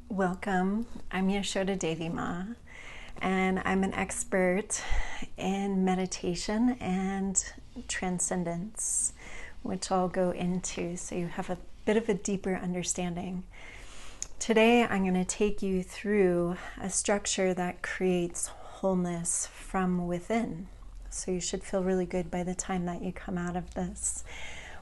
Welcome. I'm Yashoda Devima, and I'm an expert in meditation and transcendence, which I'll go into so you have a bit of a deeper understanding. Today, I'm going to take you through a structure that creates wholeness from within. So you should feel really good by the time that you come out of this.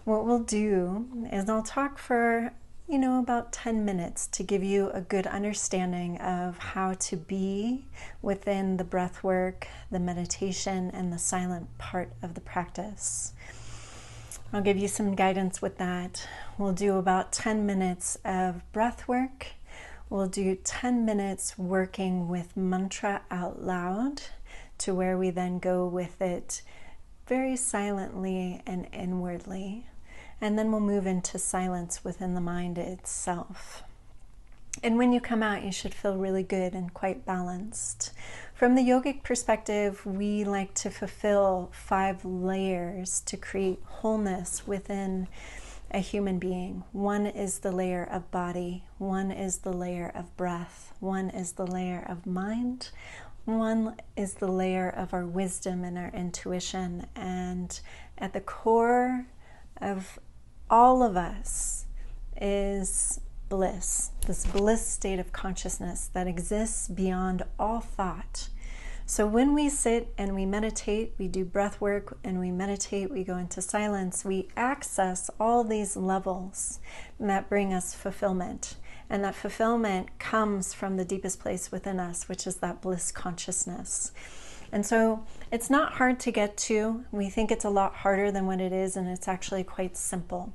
What we'll do is I'll talk for about 10 minutes to give you a good understanding of how to be within the breath work, the meditation, and the silent part of the practice. I'll give you some guidance with that. We'll do about 10 minutes of breath work. We'll do 10 minutes working with mantra out loud, to where we then go with it very silently and inwardly. And then we'll move into silence within the mind itself. And when you come out, you should feel really good and quite balanced. From the yogic perspective, we like to fulfill 5 layers to create wholeness within a human being. One is the layer of body. One is the layer of breath. One is the layer of mind. One is the layer of our wisdom and our intuition. And at the core of all of us is bliss, this bliss state of consciousness that exists beyond all thought. So when we sit and we meditate, we do breath work and we meditate, we go into silence, we access all these levels that bring us fulfillment. And that fulfillment comes from the deepest place within us, which is that bliss consciousness. And so it's not hard to get to. We think it's a lot harder than what it is, and it's actually quite simple.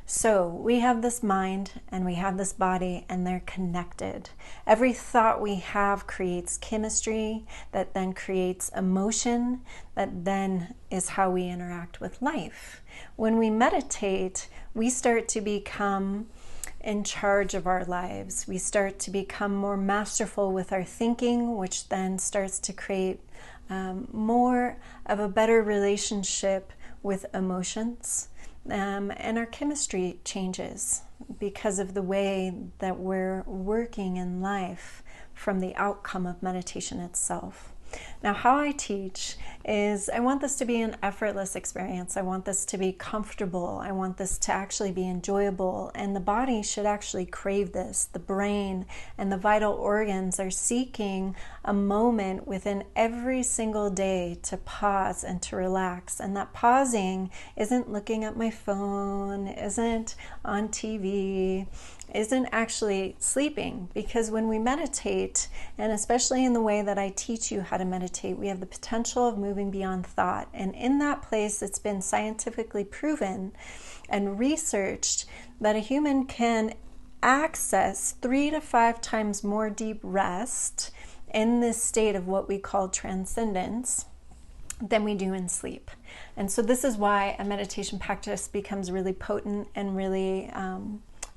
So we have this mind and we have this body, and they're connected. Every thought we have creates chemistry that then creates emotion, that then is how we interact with life. When we meditate, we start to become in charge of our lives. We start to become more masterful with our thinking, which then starts to create more of a better relationship with emotions, and our chemistry changes because of the way that we're working in life from the outcome of meditation itself. Now, how I teach is I want this to be an effortless experience. I want this to be comfortable. I want this to actually be enjoyable. And the body should actually crave this. The brain and the vital organs are seeking a moment within every single day to pause and to relax. And that pausing isn't looking at my phone, isn't on TV, isn't actually sleeping, because when we meditate, and especially in the way that I teach you how to meditate, we have the potential of moving beyond thought. And in that place, it's been scientifically proven and researched that a human can access 3 to 5 times more deep rest in this state of what we call transcendence than we do in sleep. And so this is why a meditation practice becomes really potent and really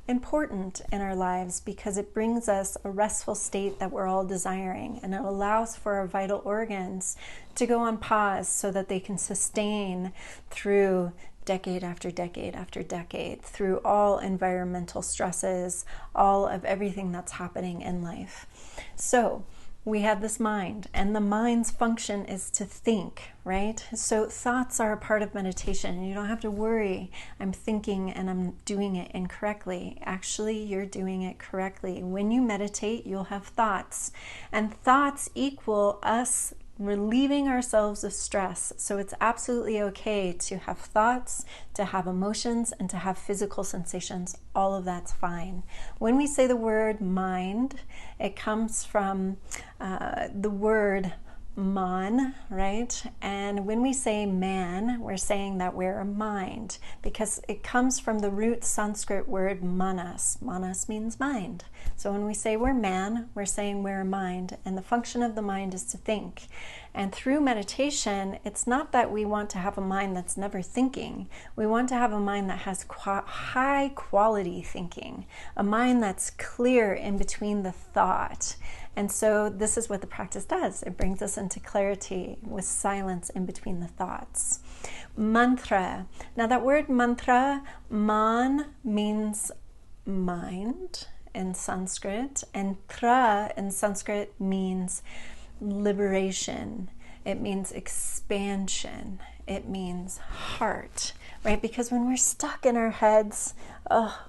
important in our lives, because it brings us a restful state that we're all desiring, and it allows for our vital organs to go on pause so that they can sustain through decade after decade after decade, through all environmental stresses, all of everything that's happening in life. So we have this mind, and the mind's function is to think, right? So thoughts are a part of meditation. You don't have to worry, I'm thinking and I'm doing it incorrectly. Actually, you're doing it correctly. When you meditate, you'll have thoughts, and thoughts equal us relieving ourselves of stress. So it's absolutely okay to have thoughts, to have emotions, and to have physical sensations. All of that's fine. When we say the word mind, it comes from the word man, right? And when we say man, we're saying that we're a mind, because it comes from the root Sanskrit word manas. Manas means mind. So when we say we're man, we're saying we're a mind, and the function of the mind is to think. And through meditation, it's not that we want to have a mind that's never thinking. We want to have a mind that has high quality thinking, a mind that's clear in between the thought. And so this is what the practice does. It brings us into clarity with silence in between the thoughts. Mantra. Now that word mantra, man means mind, in Sanskrit, and tra in Sanskrit means liberation. It means expansion. It means heart, right? Because when we're stuck in our heads,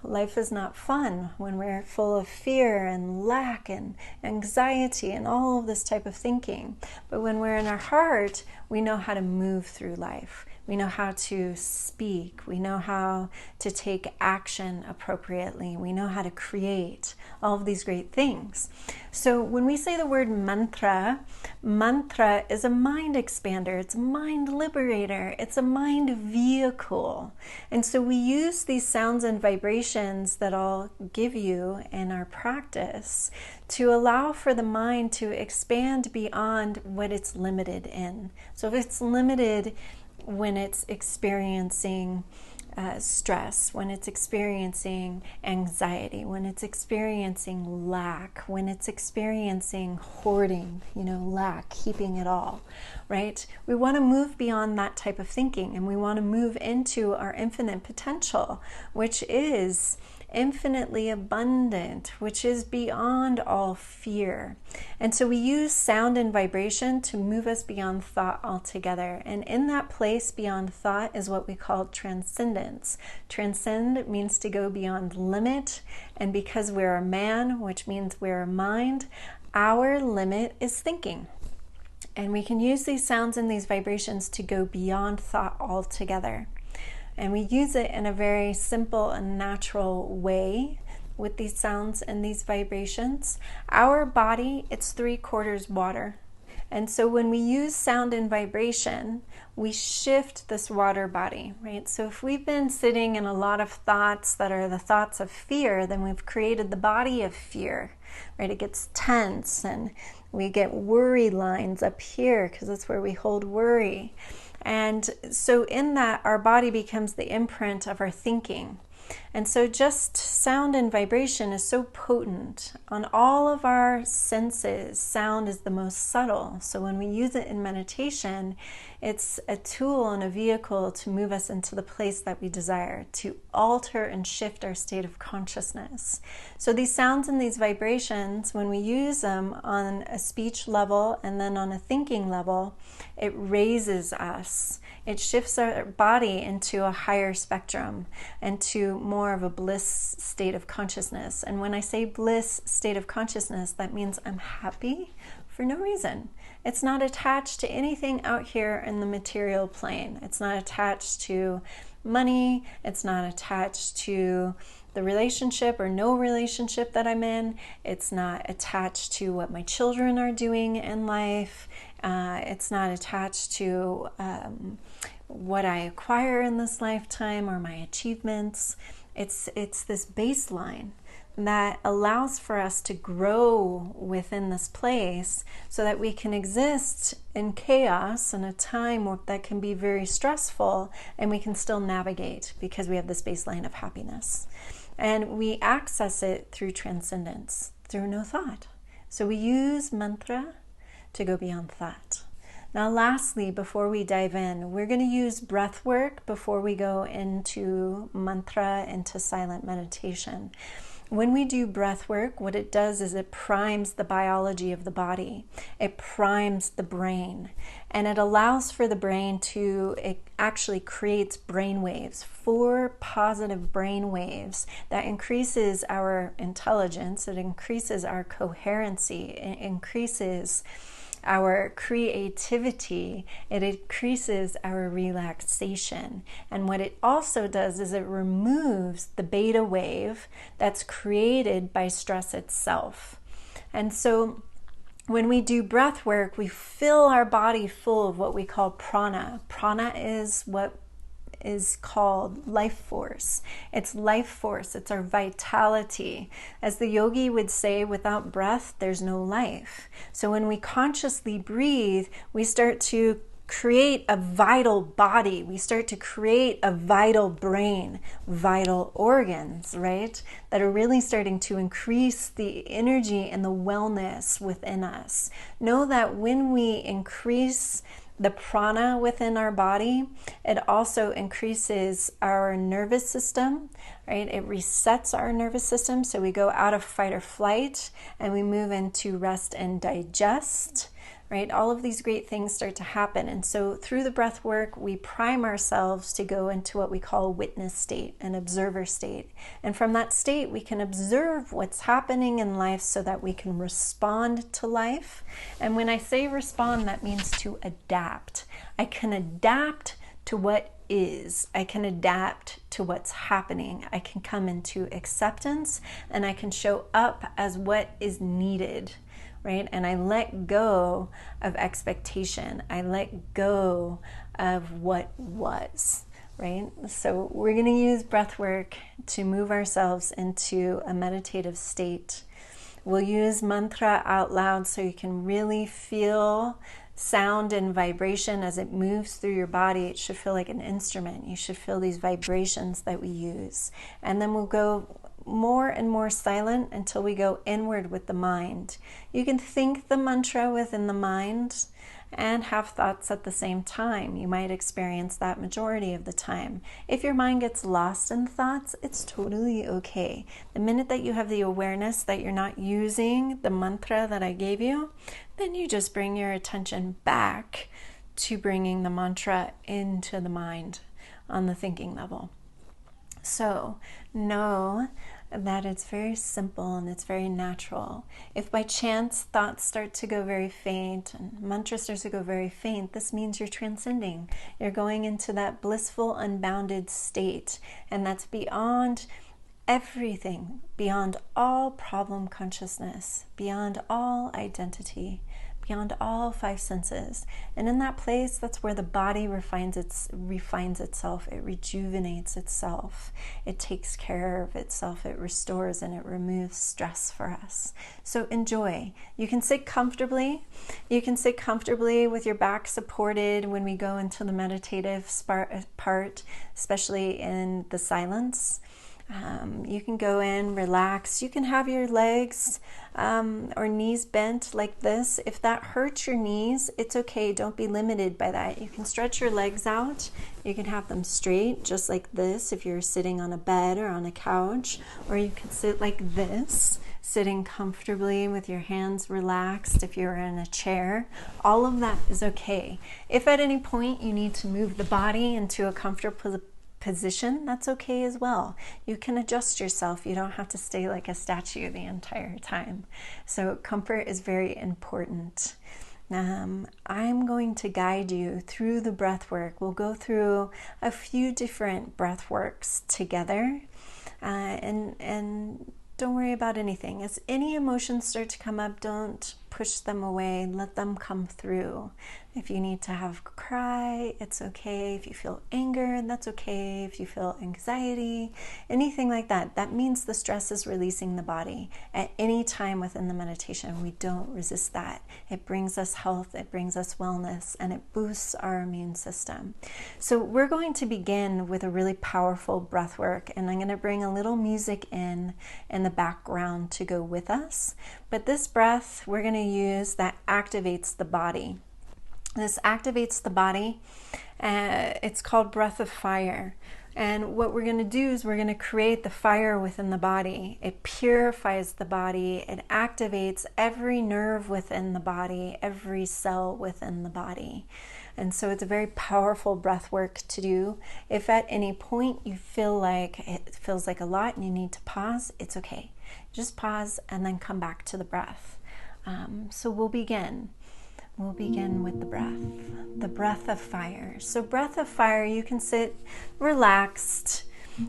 life is not fun. When we're full of fear and lack and anxiety and all of this type of thinking. But when we're in our heart, we know how to move through life. We know how to speak. We know how to take action appropriately. We know how to create all of these great things. So when we say the word mantra, mantra is a mind expander. It's a mind liberator. It's a mind vehicle. And so we use these sounds and vibrations that I'll give you in our practice to allow for the mind to expand beyond what it's limited in. So if it's limited when it's experiencing stress, when it's experiencing anxiety, when it's experiencing lack, when it's experiencing hoarding, lack, keeping it all, right? We want to move beyond that type of thinking, and we want to move into our infinite potential, which is infinitely abundant, which is beyond all fear. And so we use sound and vibration to move us beyond thought altogether. And in that place beyond thought is what we call transcendence. Transcend means to go beyond limit. And because we're a man, which means we're a mind, our limit is thinking. And we can use these sounds and these vibrations to go beyond thought altogether. And we use it in a very simple and natural way with these sounds and these vibrations. Our body, it's 3/4 water. And so when we use sound and vibration, we shift this water body, right? So if we've been sitting in a lot of thoughts that are the thoughts of fear, then we've created the body of fear, right? It gets tense and we get worry lines up here because that's where we hold worry. And so in that, our body becomes the imprint of our thinking. And so just sound and vibration is so potent. On all of our senses, sound is the most subtle. So when we use it in meditation, it's a tool and a vehicle to move us into the place that we desire, to alter and shift our state of consciousness. So these sounds and these vibrations, when we use them on a speech level and then on a thinking level, it raises us. It shifts our body into a higher spectrum and to more of a bliss state of consciousness. And when I say bliss state of consciousness, that means I'm happy for no reason. It's not attached to anything out here in the material plane. It's not attached to money. It's not attached to the relationship or no relationship that I'm in. It's not attached to what my children are doing in life. It's not attached to what I acquire in this lifetime or my achievements. It's this baseline that allows for us to grow within this place so that we can exist in chaos in a time that can be very stressful, and we can still navigate because we have this baseline of happiness. And we access it through transcendence, through no thought. So we use mantra to go beyond thought. Now, lastly, before we dive in, we're going to use breath work before we go into mantra, into silent meditation. When we do breath work, what it does is it primes the biology of the body. It primes the brain, and it allows for the brain it actually creates brain waves, 4 positive brain waves that increases our intelligence, it increases our coherency, it increases our creativity, it increases our relaxation. And what it also does is it removes the beta wave that's created by stress itself. And so when we do breath work, we fill our body full of what we call prana. Prana is what is called life force. It's life force. It's our vitality. As the yogi would say, without breath, there's no life. So when we consciously breathe, we start to create a vital body. We start to create a vital brain, vital organs, right? That are really starting to increase the energy and the wellness within us. Know that when we increase the prana within our body. It also increases our nervous system, right? It resets our nervous system, so we go out of fight or flight and we move into rest and digest, right? All of these great things start to happen. And so through the breath work, we prime ourselves to go into what we call a witness state, an observer state. And from that state, we can observe what's happening in life so that we can respond to life. And when I say respond, that means to adapt. I can adapt to what is. I can adapt to what's happening. I can come into acceptance and I can show up as what is needed, right? And I let go of expectation. I let go of what was, right? So we're going to use breath work to move ourselves into a meditative state. We'll use mantra out loud so you can really feel sound and vibration as it moves through your body. It should feel like an instrument. You should feel these vibrations that we use. And then we'll go more and more silent until we go inward with the mind. You can think the mantra within the mind and have thoughts at the same time. You might experience that majority of the time. If your mind gets lost in thoughts, it's totally okay. The minute that you have the awareness that you're not using the mantra that I gave you, then you just bring your attention back to bringing the mantra into the mind on the thinking level. So know that it's very simple and it's very natural. If by chance thoughts start to go very faint and mantra starts to go very faint, this means you're transcending. You're going into that blissful, unbounded state, and that's beyond everything, beyond all problem consciousness, beyond all identity, beyond all five senses. And in that place, that's where the body refines itself, it rejuvenates itself, it takes care of itself, it restores and it removes stress for us. So enjoy. You can sit comfortably. You can sit comfortably with your back supported when we go into the meditative part, especially in the silence. You can go in, relax. You can have your legs or knees bent like this. If that hurts your knees, it's okay. Don't be limited by that. You can stretch your legs out. You can have them straight, just like this, if you're sitting on a bed or on a couch. Or you can sit like this, sitting comfortably with your hands relaxed if you're in a chair. All of that is okay. If at any point you need to move the body into a comfortable position, that's okay as well. You can adjust yourself. You don't have to stay like a statue the entire time. So comfort is very important. I'm going to guide you through the breath work. We'll go through a few different breath works together, and don't worry about anything. As any emotions start to come up, don't push them away. Let them come through. If you need to have a cry, it's okay. If you feel anger, that's okay. If you feel anxiety, anything like that, that means the stress is releasing the body. At any time within the meditation, we don't resist that. It brings us health, it brings us wellness, and it boosts our immune system. So we're going to begin with a really powerful breath work, and I'm going to bring a little music in the background to go with us. But this breath we're going to use that activates the body. This activates the body. It's called breath of fire. And what we're going to do is we're going to create the fire within the body. It purifies the body. It activates every nerve within the body, every cell within the body. And so it's a very powerful breath work to do. If at any point you feel like it feels like a lot and you need to pause, it's okay. Just pause and then come back to the breath. So we'll begin. We'll begin with the breath of fire. So breath of fire, you can sit relaxed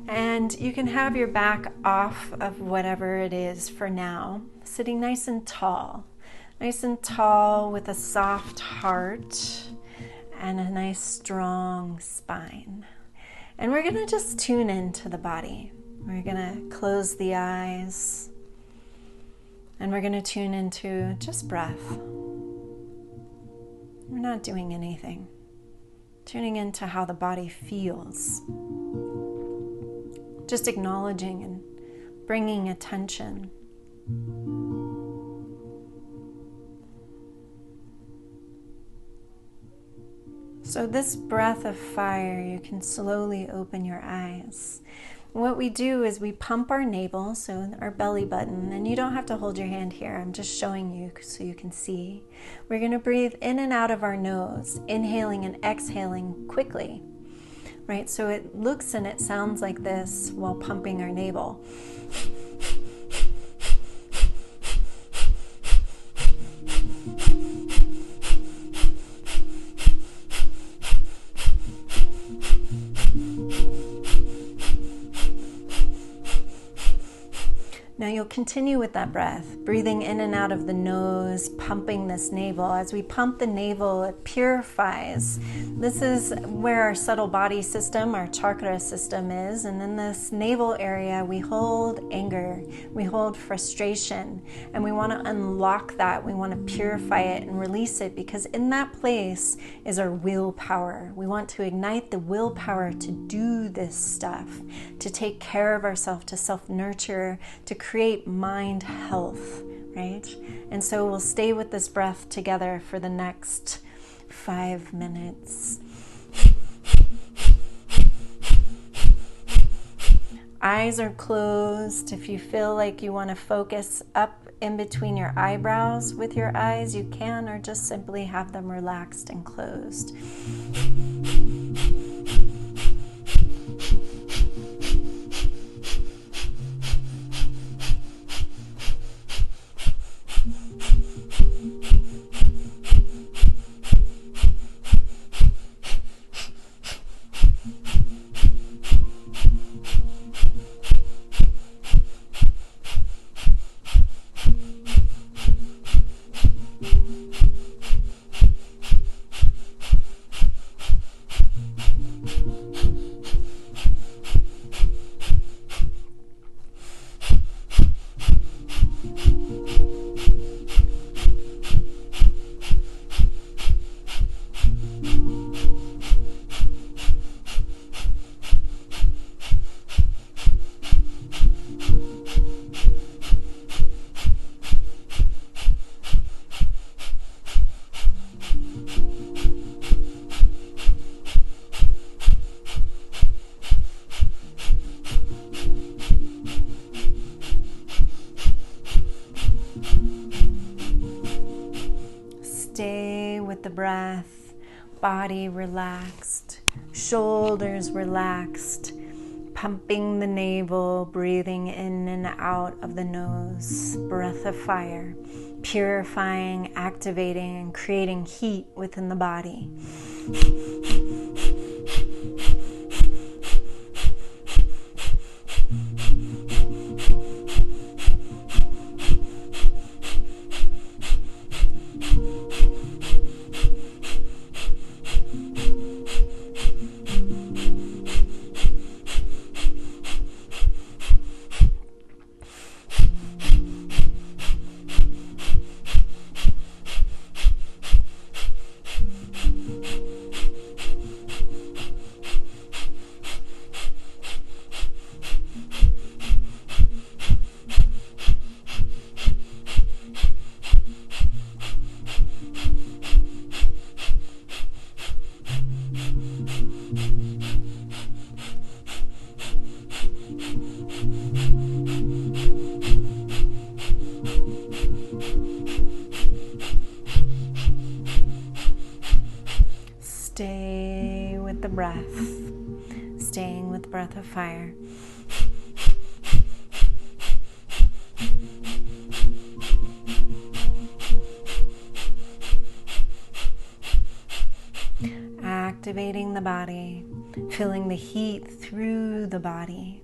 and you can have your back off of whatever it is for now, sitting nice and tall with a soft heart and a nice strong spine. And we're gonna just tune into the body. We're gonna close the eyes and we're gonna tune into just breath. We're not doing anything. Tuning into how the body feels. Just acknowledging and bringing attention. So this breath of fire, you can slowly open your eyes. What we do is we pump our navel, so our belly button, and you don't have to hold your hand here. I'm just showing you so you can see. We're going to breathe in and out of our nose, inhaling and exhaling quickly, right? So it looks and it sounds like this while pumping our navel. Now you'll continue with that breath, breathing in and out of the nose, pumping this navel. As we pump the navel, it purifies. This is where our subtle body system, our chakra system is. And in this navel area, we hold anger, we hold frustration, and we want to unlock that. We want to purify it and release it, because in that place is our willpower. We want to ignite the willpower to do this stuff, to take care of ourselves, to self-nurture, to create mind health, right? And so we'll stay with this breath together for the next 5 minutes. Eyes are closed. If you feel like you want to focus up in between your eyebrows with your eyes, you can, or just simply have them relaxed and closed. Stay with the breath, body relaxed, shoulders relaxed, pumping the navel, breathing in and out of the nose, breath of fire, purifying, activating, and creating heat within the body. Stay with the breath, staying with breath of fire. Activating the body, feeling the heat through the body.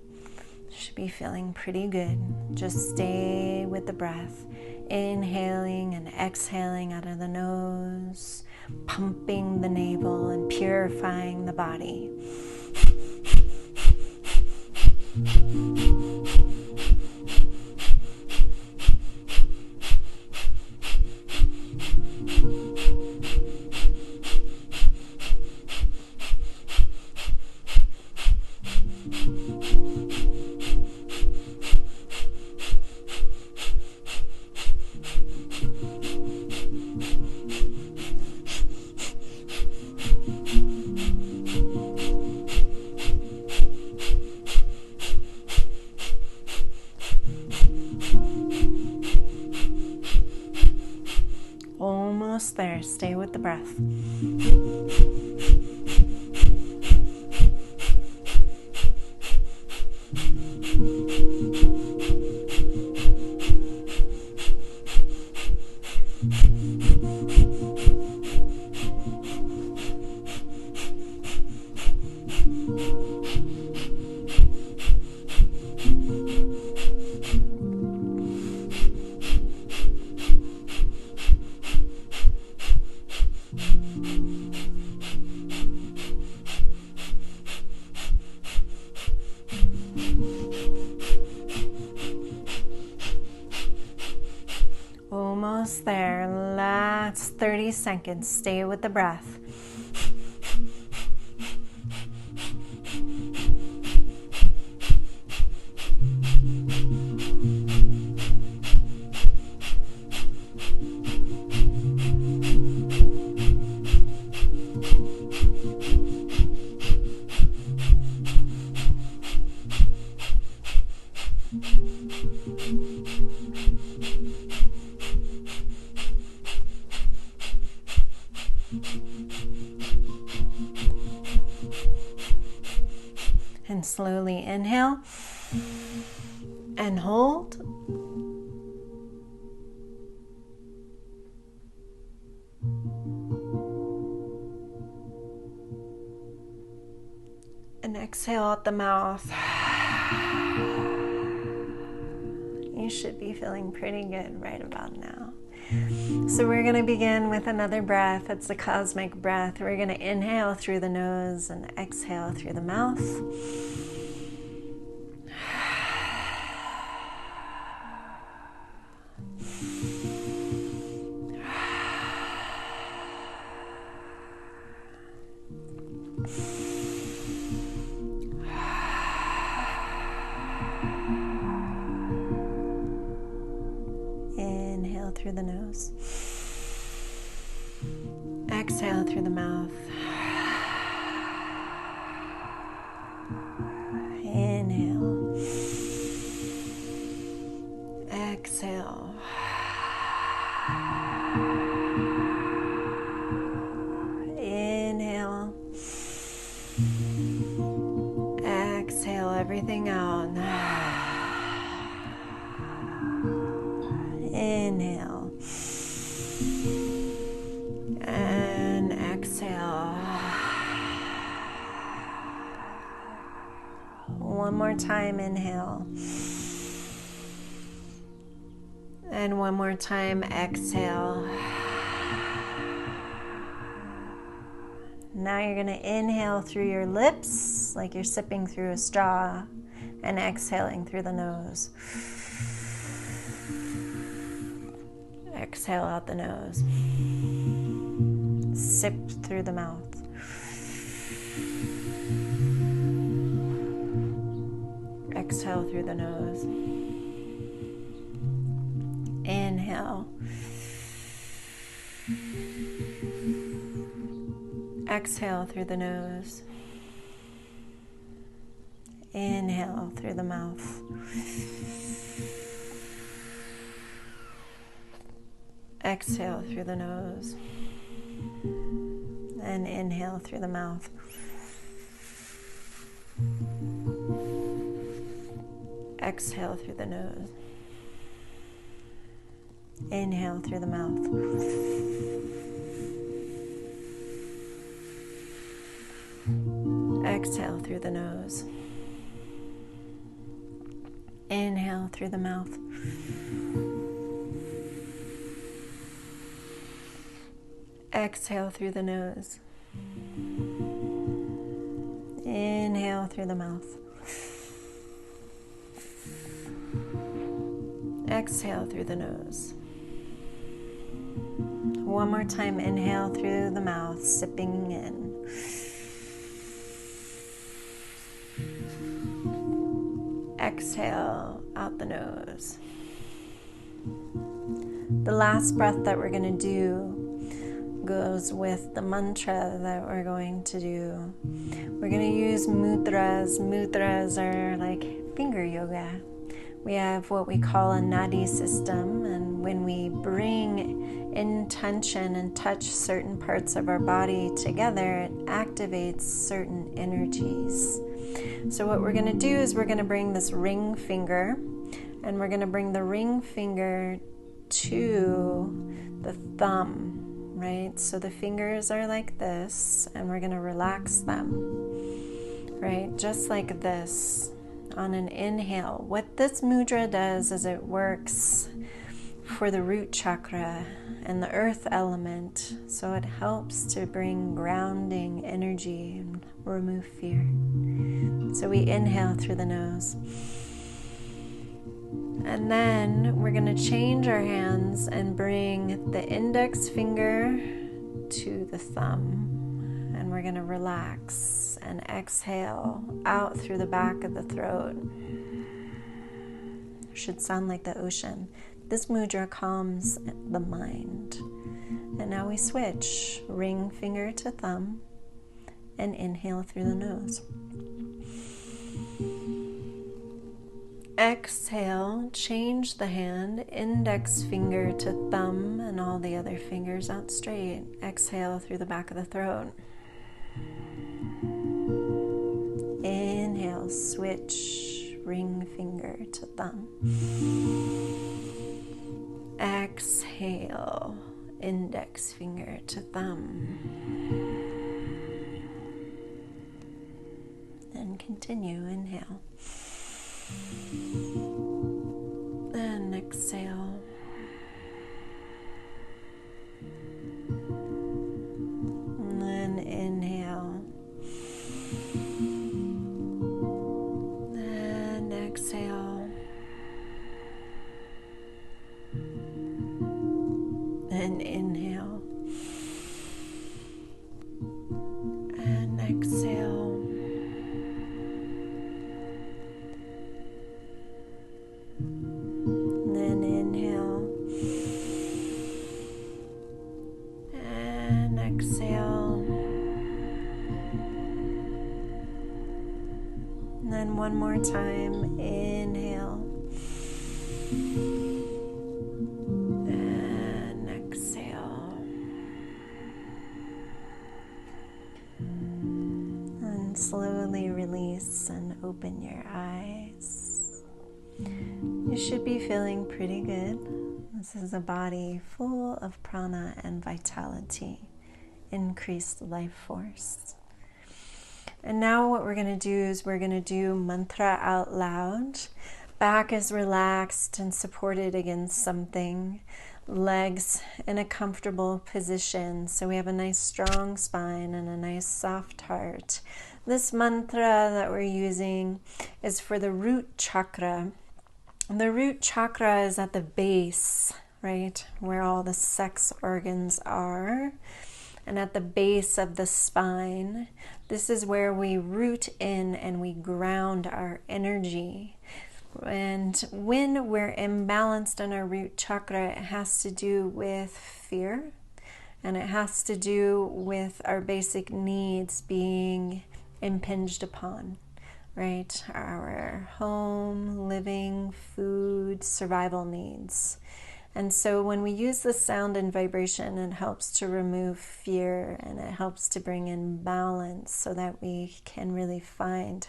Should be feeling pretty good. Just stay with the breath, inhaling and exhaling out of the nose, pumping the navel and purifying the body. Almost there. Stay with the breath. Almost there. Last 30 seconds. Stay with the breath. And slowly inhale and hold. And exhale out the mouth. You should be feeling pretty good right about now. So we're going to begin with another breath. It's a cosmic breath. We're going to inhale through the nose and exhale through the mouth. Inhale through the nose. Exhale through the mouth. Inhale. Exhale. Inhale. Exhale everything out. Inhale and exhale. One more time, inhale. And one more time, exhale. Now you're going to inhale through your lips like you're sipping through a straw and exhaling through the nose. Exhale out the nose. Sip through the mouth. Exhale through the nose. Inhale. Exhale through the nose. Inhale through the mouth. Exhale through the nose. And inhale through the mouth. Exhale through the nose. Inhale through the mouth. Exhale through the nose. Inhale through the mouth. Exhale through the nose. Inhale through the mouth. Exhale through the nose. One more time, inhale through the mouth, sipping in. Exhale out the nose. The last breath that we're going to do goes with the mantra that we're going to do. We're going to use mudras. Mudras are like finger yoga. We have what we call a nadi system, and when we bring intention and touch certain parts of our body together, it activates certain energies. So what we're going to do is we're going to bring this ring finger, and we're going to bring the ring finger to the thumb, right? So the fingers are like this, and we're going to relax them, right? Just like this. On an inhale, what this mudra does is it works for the root chakra and the earth element, so it helps to bring grounding energy and remove fear. So we inhale through the nose, and then we're going to change our hands and bring the index finger to the thumb, and we're going to relax and exhale out through the back of the throat. It should sound like the ocean. This mudra calms the mind. And now we switch, ring finger to thumb, and inhale through the nose. Exhale, change the hand, index finger to thumb, and all the other fingers out straight. Exhale through the back of the throat. Inhale, switch, ring finger to thumb. Exhale, index finger to thumb. And continue, inhale. And exhale. And inhale. And exhale. And inhale. And exhale. Then inhale. And exhale. And then one more time, inhale. And exhale. And slowly release and open your eyes. You should be feeling pretty good. This is a body full of prana and vitality, increased life force. And now what we're going to do is we're going to do mantra out loud. Back is relaxed and supported against something. Legs in a comfortable position. So we have a nice strong spine and a nice soft heart. This mantra that we're using is for the root chakra. The root chakra is at the base, right, where all the sex organs are. And at the base of the spine, this is where we root in and we ground our energy. And when we're imbalanced in our root chakra, it has to do with fear, and it has to do with our basic needs being impinged upon, right? Our home, living, food, survival needs. And so when we use the sound and vibration, it helps to remove fear, and it helps to bring in balance so that we can really find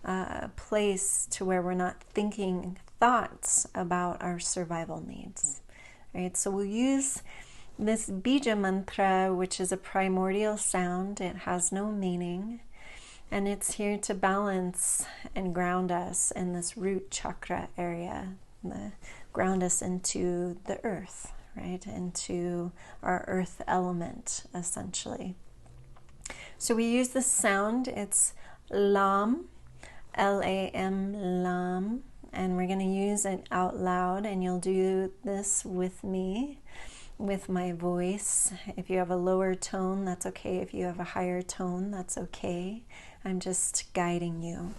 a place to where we're not thinking thoughts about our survival needs, right? So we'll use this bija mantra, which is a primordial sound. It has no meaning, and it's here to balance and ground us in this root chakra area, ground us into the earth, right? Into our earth element, essentially. So we use the sound. It's Lam, L-A-M, Lam, and we're going to use it out loud, and you'll do this with me, with my voice. If you have a lower tone, that's okay. If you have a higher tone, that's okay. I'm just guiding you.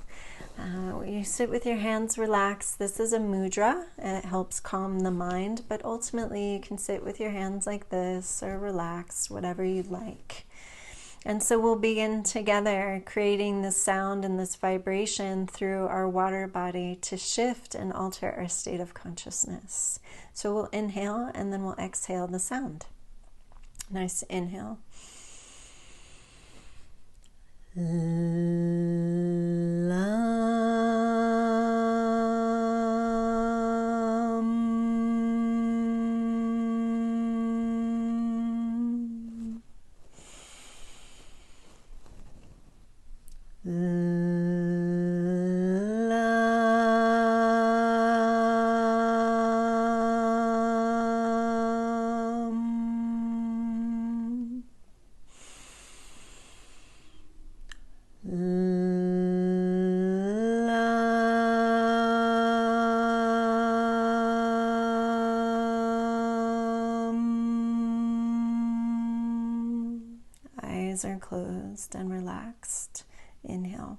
You sit with your hands relaxed. This is a mudra, and it helps calm the mind, but ultimately you can sit with your hands like this or relaxed, whatever you'd like. And so we'll begin together creating this sound and this vibration through our water body to shift and alter our state of consciousness. So we'll inhale and then we'll exhale the sound. Nice inhale. Eyes are closed and relaxed. Inhale.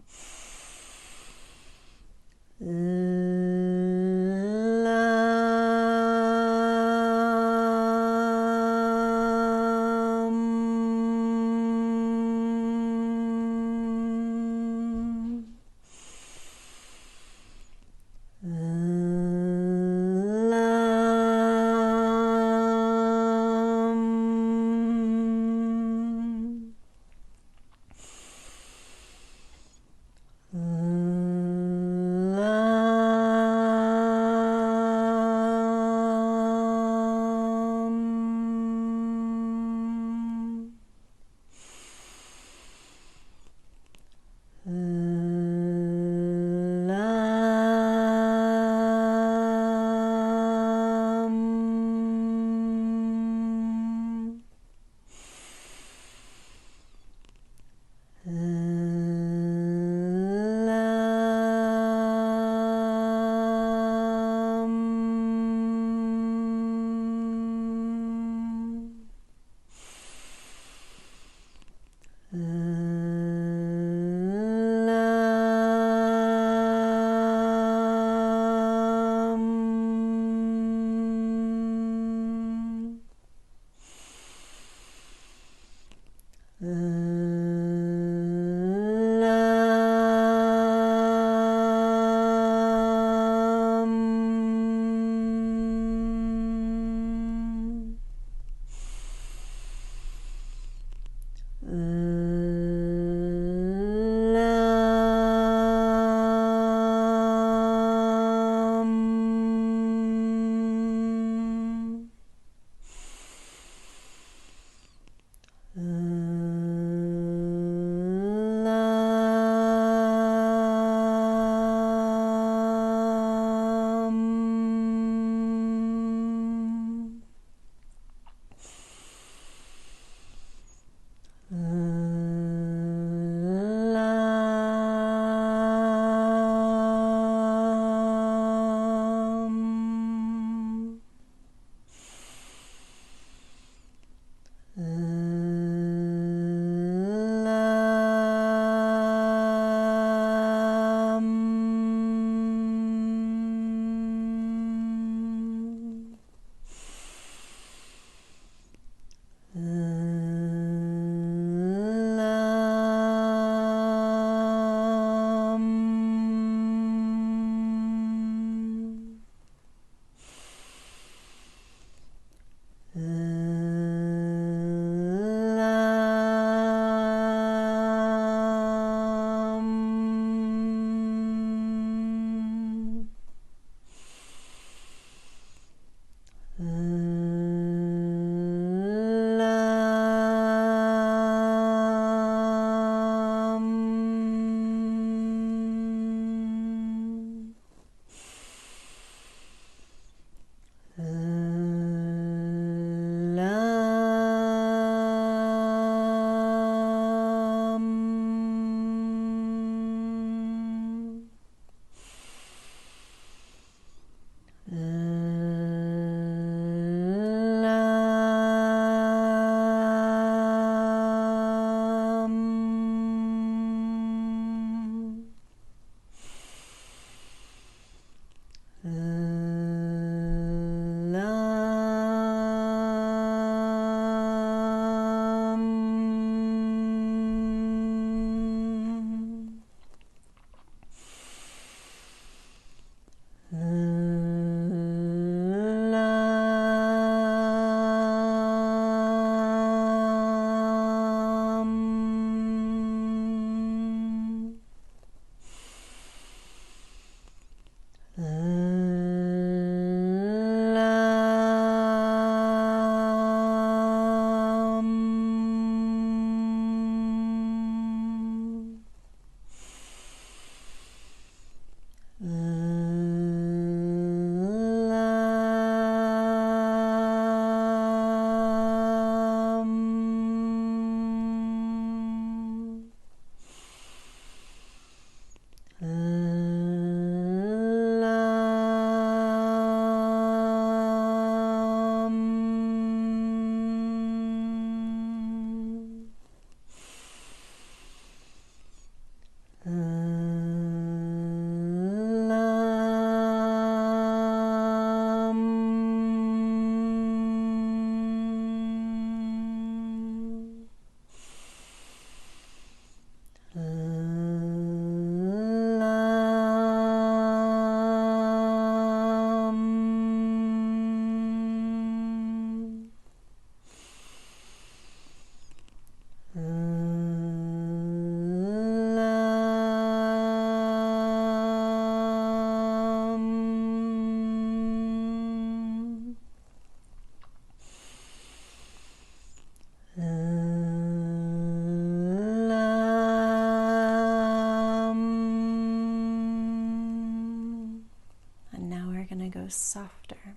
go softer.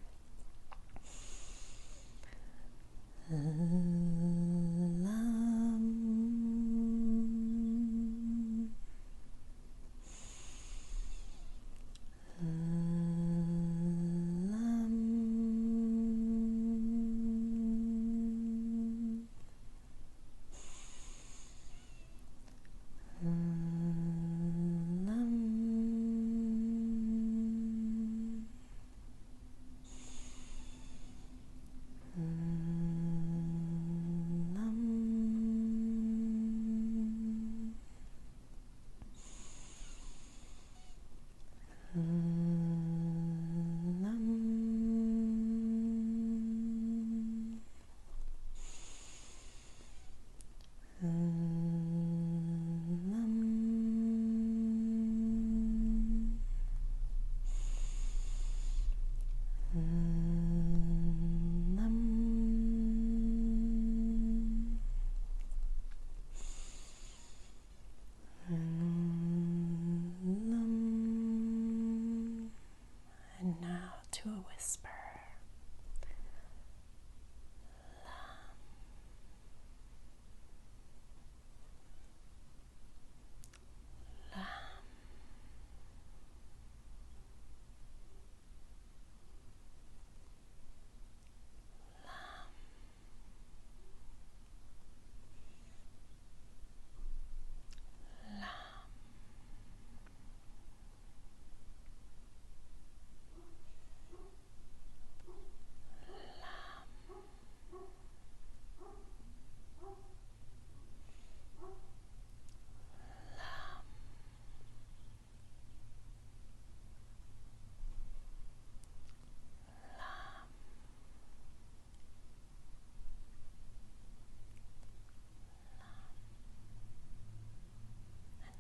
And now to a whisper.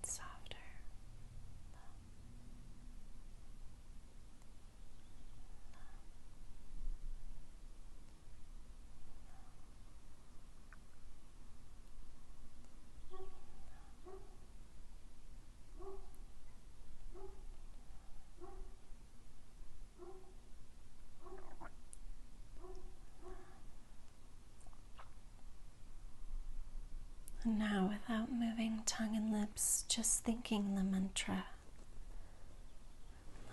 Softer. And now, without moving tongue and lips, just thinking the mantra.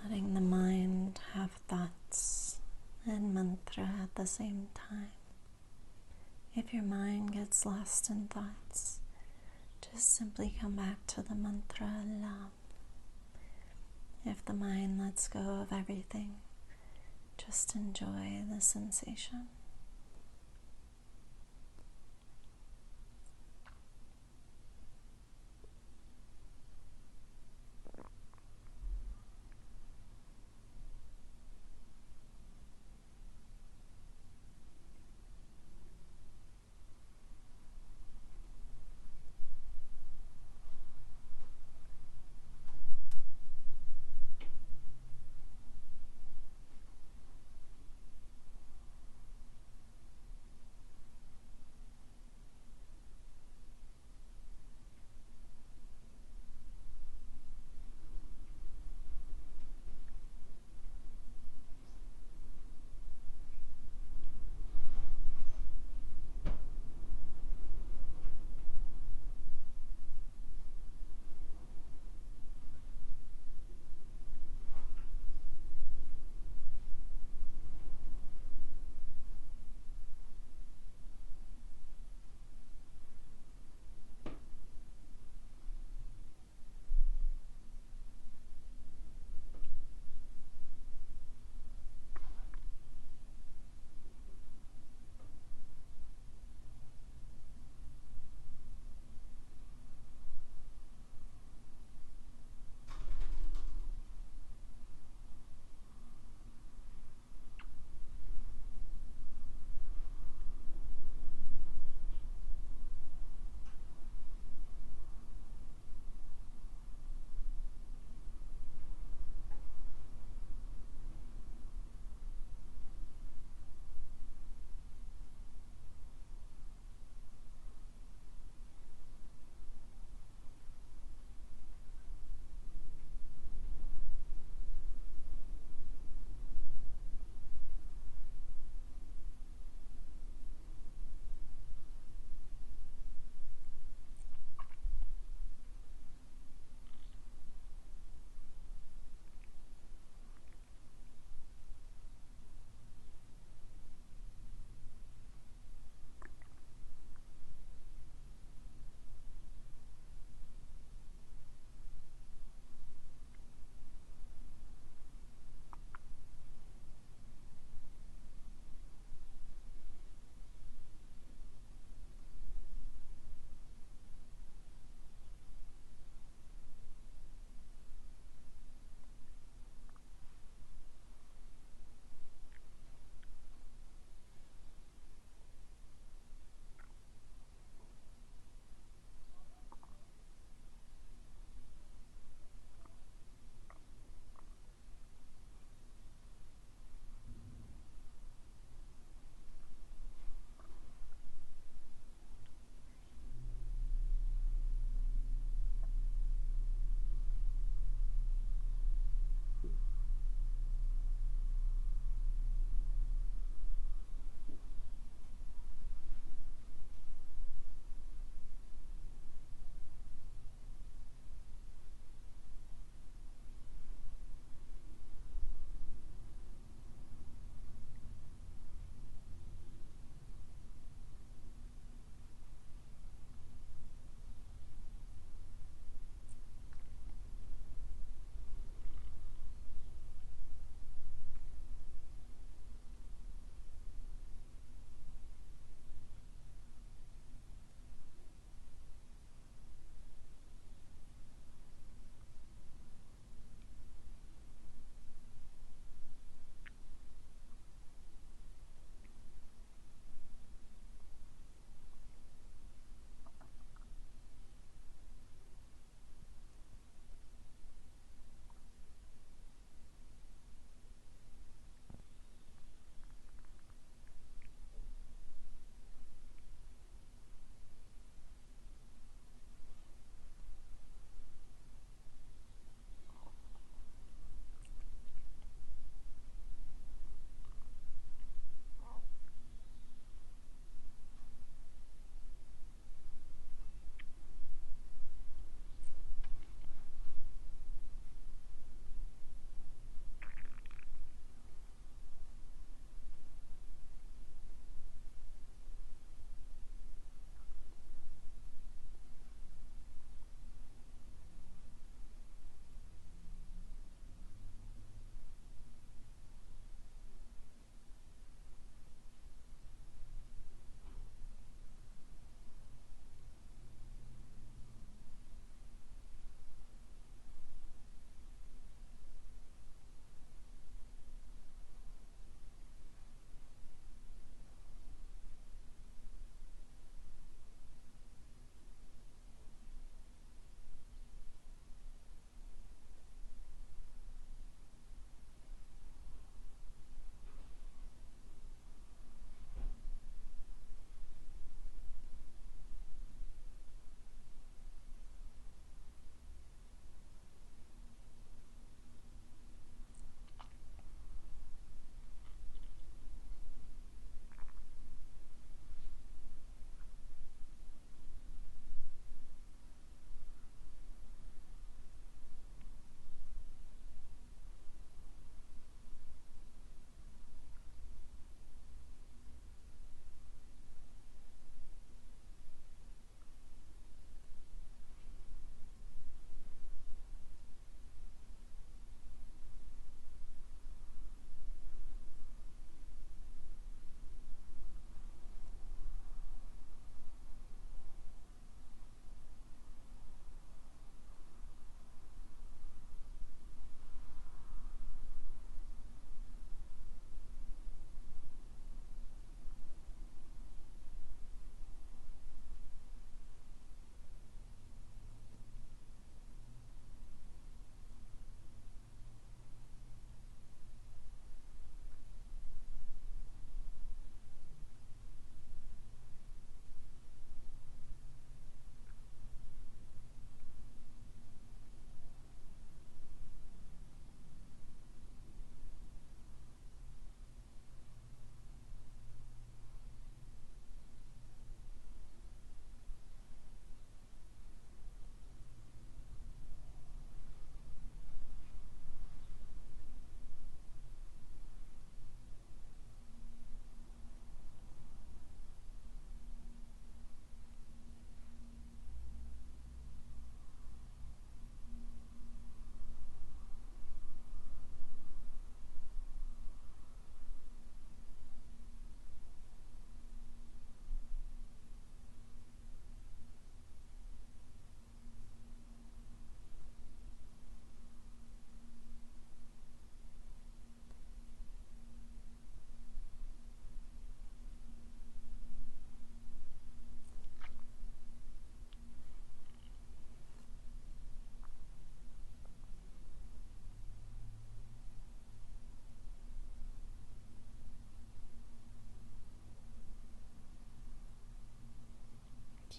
Letting the mind have thoughts and mantra at the same time. If your mind gets lost in thoughts, just simply come back to the mantra Lam. If the mind lets go of everything, just enjoy the sensation.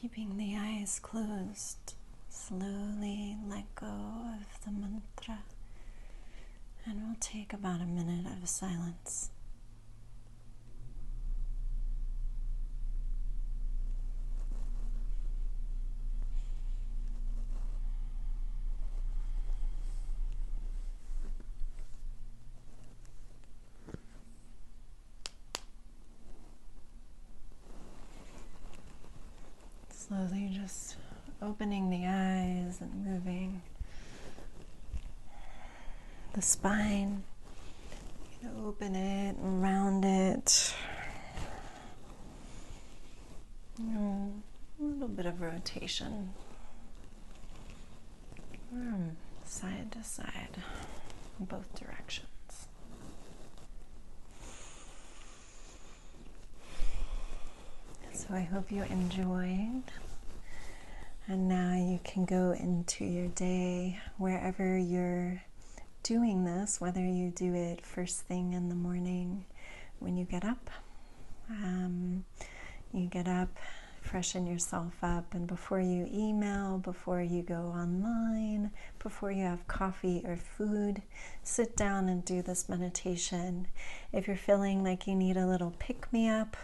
Keeping the eyes closed, slowly let go of the mantra, and we'll take about a minute of silence. Slowly just opening the eyes and moving the spine. Open it and round it. A little bit of rotation from side to side, in both directions. So I hope you enjoyed, and now you can go into your day wherever you're doing this, whether you do it first thing in the morning when you get up. You get up, freshen yourself up, and before you email, before you go online, before you have coffee or food, sit down and do this meditation. If you're feeling like you need a little pick-me-up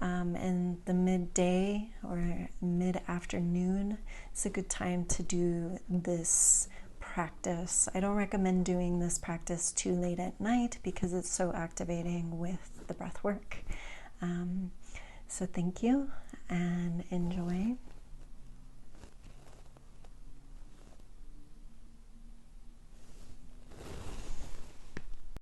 in the midday or mid-afternoon, it's a good time to do this practice. I don't recommend doing this practice too late at night because it's so activating with the breath work. So thank you and enjoy.